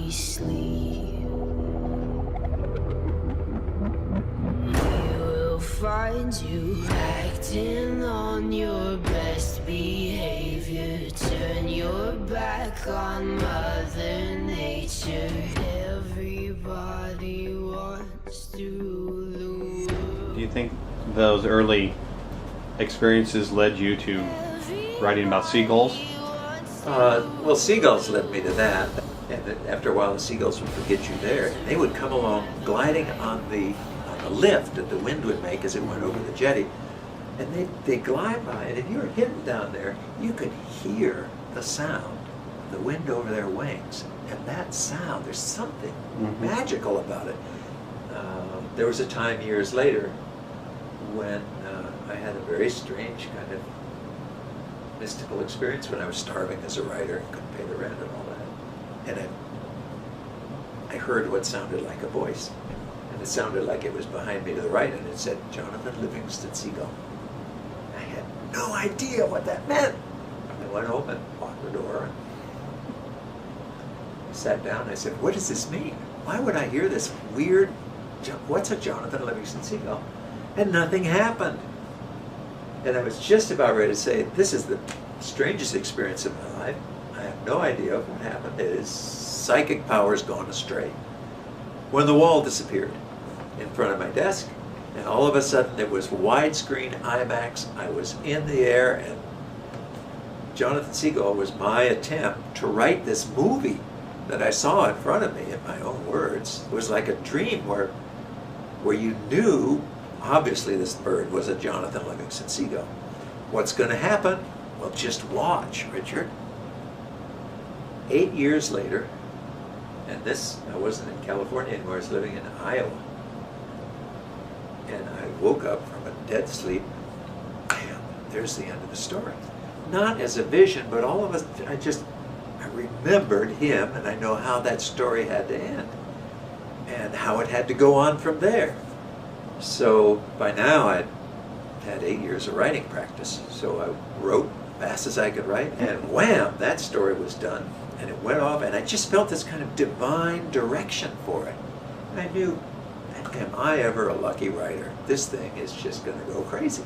we sleep. We will find you acting on your best behavior. Turn your back on Mother Nature. Everybody wants to rule the world. Do you think those early experiences led you to writing about seagulls? Well, seagulls led me to that, and then after a while the seagulls would forget you there, and they would come along gliding on the lift that the wind would make as it went over the jetty, and they'd glide by, and if you were hidden down there, you could hear the sound of the wind over their wings, and that sound, there's something magical about it. There was a time years later when I had a very strange kind of mystical experience when I was starving as a writer and couldn't pay the rent and all that. And I heard what sounded like a voice. And it sounded like it was behind me to the right, and it said, Jonathan Livingston Seagull. I had no idea what that meant. I went home and locked the door and sat down and I said, what does this mean? Why would I hear this weird, what's a Jonathan Livingston Seagull? And nothing happened. And I was just about ready to say, this is the strangest experience of my life. I have no idea what happened. It is psychic powers gone astray. When the wall disappeared in front of my desk, and all of a sudden it was widescreen IMAX. I was in the air, and Jonathan Seagull was my attempt to write this movie that I saw in front of me in my own words. It was like a dream where you knew, obviously this bird was a Jonathan Livingston Seagull. What's going to happen? Well, just watch, Richard. 8 years later, and this, I wasn't in California anymore, I was living in Iowa. And I woke up from a dead sleep. Bam, there's the end of the story. Not as a vision, but all of us, I remembered him, and I know how that story had to end and how it had to go on from there. So by now I'd had 8 years of writing practice. So I wrote fast as I could write, and wham, that story was done. And it went off, and I just felt this kind of divine direction for it. And I knew, am I ever a lucky writer? This thing is just going to go crazy.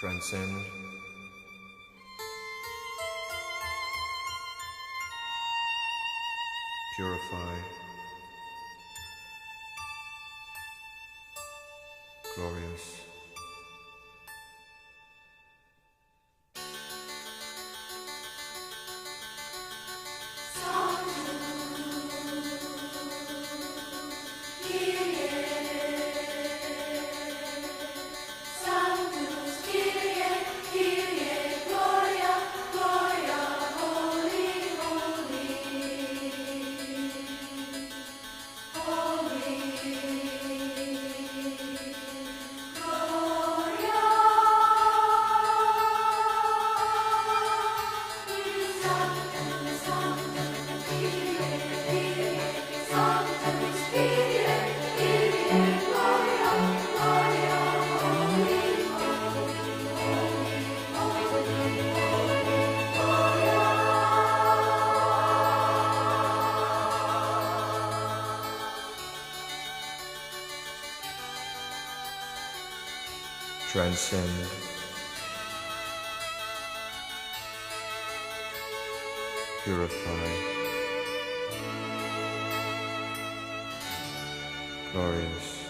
Transcend, purify, glorious. transcend, purify, glorious.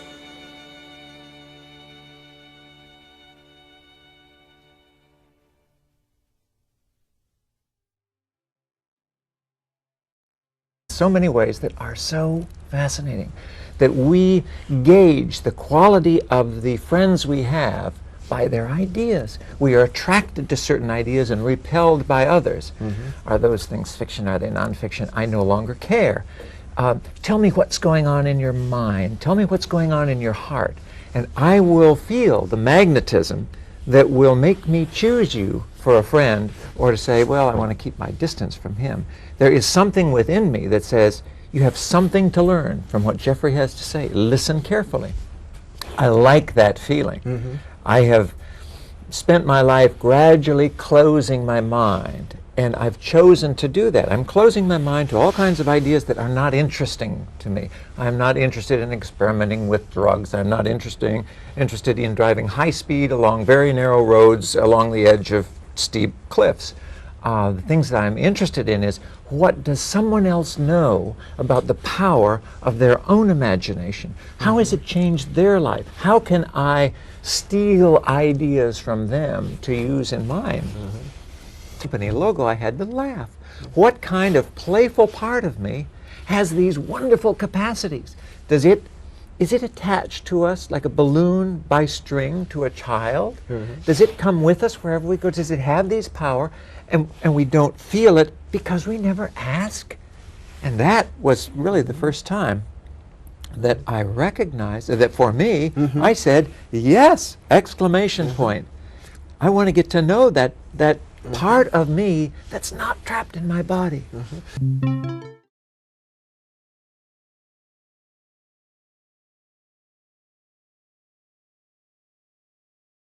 So many ways that are so fascinating, that we gauge the quality of the friends we have by their ideas. We are attracted to certain ideas and repelled by others. Are those things fiction? Are they nonfiction? I no longer care. Tell me what's going on in your mind. Tell me what's going on in your heart. And I will feel the magnetism that will make me choose you for a friend, or to say, well, I want to keep my distance from him. There is something within me that says, you have something to learn from what Jeffrey has to say. Listen carefully. I like that feeling. I have spent my life gradually closing my mind, and I've chosen to do that. I'm closing my mind to all kinds of ideas that are not interesting to me. I'm not interested in experimenting with drugs. I'm not interested in driving high speed along very narrow roads along the edge of steep cliffs. The things that I'm interested in is, what does someone else know about the power of their own imagination? How has it changed their life? How can I steal ideas from them to use in mine? Company logo, I had to laugh. What kind of playful part of me has these wonderful capacities? Is it attached to us like a balloon by string to a child? Does it come with us wherever we go? Does it have these power? And we don't feel it because we never ask. And that was really the first time that I recognized that for me, I said, yes, exclamation point. I want to get to know that part of me that's not trapped in my body.